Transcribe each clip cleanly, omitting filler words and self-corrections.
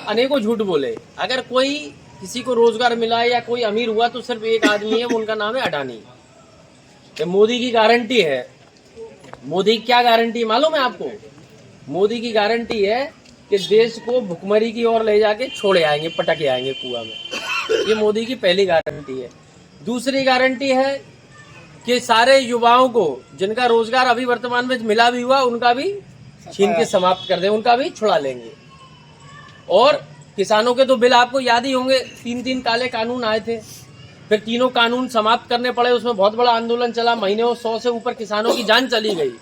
अनेकों झूठ बोले। अगर कोई किसी को रोजगार मिला या कोई अमीर हुआ तो सिर्फ एक आदमी है, वो उनका नाम है अडानी। ये मोदी की गारंटी है। मोदी की क्या गारंटी मालूम है आपको? मोदी की गारंटी है कि देश को भुखमरी की ओर ले जाके छोड़े आएंगे, पटके आएंगे कुआं में। ये मोदी की पहली गारंटी है। दूसरी गारंटी है कि सारे युवाओं को जिनका रोजगार अभी वर्तमान में मिला भी हुआ, उनका भी छीन के समाप्त कर दें, उनका भी छुड़ा लेंगे। और किसानों के तो बिल आपको याद ही होंगे, 3 काले कानून आए थे, फिर तीनों कानून समाप्त करने पड़े। उसमें बहुत बड़ा आंदोलन चला, महीनों 100 से ऊपर किसानों की जान चली गई।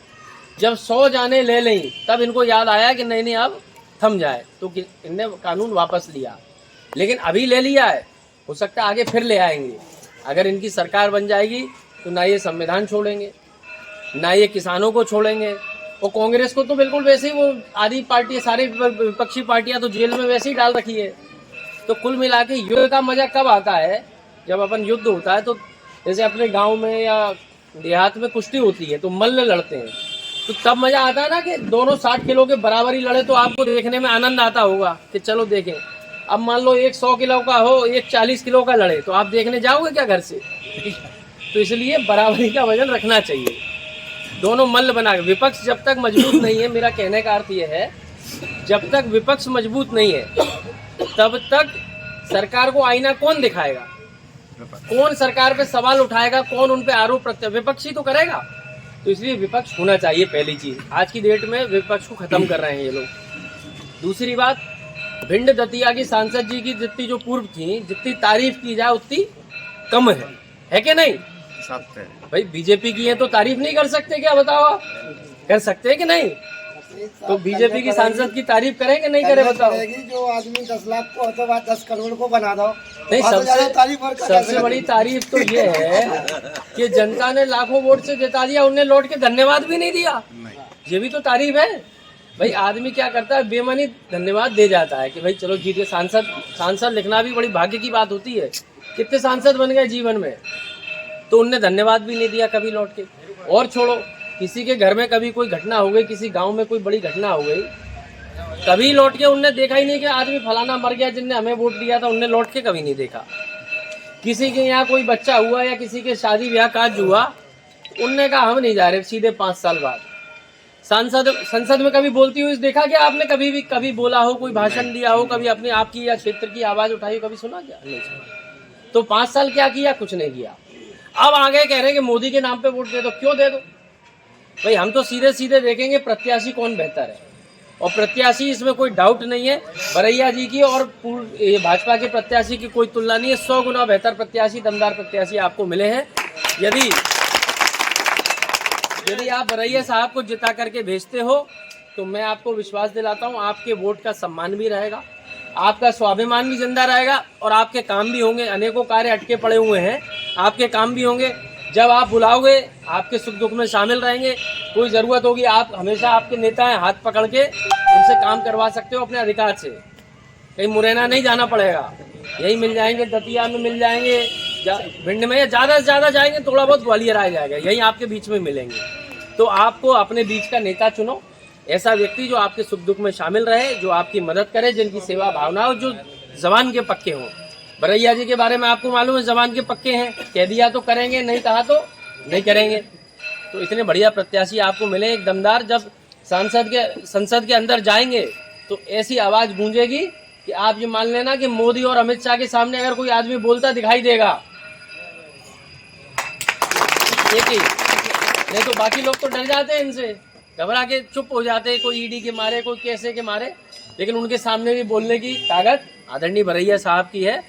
जब 100 जाने ले लें तब इनको याद आया कि नहीं अब थम जाए, तो इनने कानून वापस लिया। लेकिन अभी ले लिया है, हो सकता है आगे फिर ले आएंगे। अगर इनकी सरकार बन जाएगी तो ना ये संविधान छोड़ेंगे, ना ये किसानों को छोड़ेंगे। और कांग्रेस को तो बिल्कुल वैसे ही, वो आधी पार्टी, सारी विपक्षी पार्टियां तो जेल में वैसे ही डाल रखी है। तो कुल मिला के युद्ध का मजा कब आता है? जब अपन युद्ध होता है तो जैसे अपने गांव में या देहात में कुश्ती होती है तो मल्ल लड़ते हैं, तो तब मजा आता है ना कि दोनों 60 किलो के बराबर ही लड़े, तो आपको देखने में आनंद आता होगा कि चलो देखें। अब मान लो एक 100 किलो का हो, एक 40 किलो का लड़े, तो आप देखने जाओगे क्या घर से? तो इसलिए बराबरी का वजन रखना चाहिए, दोनों मल्ल बना के। विपक्ष जब तक मजबूत नहीं है, मेरा कहने का अर्थ यह है, जब तक विपक्ष मजबूत नहीं है तब तक सरकार को आईना कौन दिखाएगा? कौन सरकार पे सवाल उठाएगा? कौन उन पे आरोप विपक्ष ही तो करेगा। तो इसलिए विपक्ष होना चाहिए। पहली चीज, आज की डेट में विपक्ष को खत्म कर रहे हैं ये लोग। दूसरी बात, भिंड दतिया की सांसद जी की जितनी जो पूर्व थी, जितनी तारीफ की जाए उतनी कम है कि नहीं? भाई बीजेपी की है तो तारीफ नहीं कर सकते क्या? बताओ आप, कर सकते हैं कि नहीं? तो बीजेपी की सांसद की तारीफ करें कि नहीं करें? बताओ। जो आदमी 10 लाख को अथवा 10 करोड़ को बना दो, नहीं, सबसे बड़ी तारीफ तो ये है कि जनता ने लाखों वोट से जिता दिया, उन्हें लौट के धन्यवाद भी नहीं दिया। ये भी तो तारीफ है। भाई आदमी क्या करता है, बेमनी धन्यवाद दे जाता है कि भाई चलो जीते। सांसद लिखना भी बड़ी भाग्य की बात होती है। कितने सांसद बन गए जीवन में, तो उनने धन्यवाद भी नहीं दिया कभी लौट के। और छोड़ो, किसी के घर में कभी कोई घटना हो गई, किसी गांव में कोई बड़ी घटना हो गई, कभी लौट के उनने देखा ही नहीं कि आदमी फलाना मर गया, जिनने हमें वोट दिया था, उनने लौट के कभी नहीं देखा। किसी के यहाँ कोई बच्चा हुआ या किसी के शादी ब्याह काज हुआ, उनने कहा हम नहीं जा रहे, सीधे 5 साल बाद। संसद में कभी बोलती हुई देखा क्या आपने? कभी बोला हो, कोई भाषण दिया हो, कभी अपने आपकी या क्षेत्र की आवाज उठाई हो, कभी सुना क्या? नहीं सुना। तो 5 साल क्या किया? कुछ नहीं किया। अब आगे कह रहे हैं कि मोदी के नाम पे वोट दे दो। क्यों दे दो भाई? हम तो सीधे सीधे देखेंगे प्रत्याशी कौन बेहतर है, और प्रत्याशी इसमें कोई डाउट नहीं है, बरैया जी की और भाजपा के प्रत्याशी की कोई तुलना नहीं है। 100 गुना बेहतर प्रत्याशी, दमदार प्रत्याशी आपको मिले हैं। यदि आप बरैया साहब को जिता करके भेजते हो तो मैं आपको विश्वास दिलाता हूं, आपके वोट का सम्मान भी रहेगा, आपका स्वाभिमान भी जिंदा रहेगा, और आपके काम भी होंगे। अनेकों कार्य अटके पड़े हुए हैं, आपके काम भी होंगे। जब आप बुलाओगे, आपके सुख दुख में शामिल रहेंगे। कोई जरूरत होगी, आप हमेशा, आपके नेता हैं, हाथ पकड़ के उनसे काम करवा सकते हो अपने अधिकार से। कहीं मुरैना नहीं जाना पड़ेगा, यही मिल जाएंगे, दतिया में मिल जाएंगे, भिंड में ज्यादा से ज्यादा जाएंगे, थोड़ा बहुत ग्वालियर आ जाएगा, यही आपके बीच में मिलेंगे। तो आपको अपने बीच का नेता चुनो, ऐसा व्यक्ति जो आपके सुख दुख में शामिल रहे, जो आपकी मदद करे, जिनकी सेवा भावना हो, जो जबान के पक्के हों। बरैया जी के बारे में आपको मालूम है, जबान के पक्के हैं, कह दिया तो करेंगे, नहीं कहा तो नहीं करेंगे। तो इतने बढ़िया प्रत्याशी आपको मिले, एक दमदार। जब संसद के अंदर जाएंगे तो ऐसी आवाज गूंजेगी कि आप ये मान लेना कि मोदी और अमित शाह के सामने अगर कोई आदमी बोलता दिखाई देगा, एक ही, नहीं तो बाकी लोग तो डर जाते हैं इनसे, घबरा के चुप हो जाते हैं, कोई ईडी के मारे, कोई कैसे के मारे। लेकिन उनके सामने भी बोलने की ताकत आदरणीय बरैया साहब की है।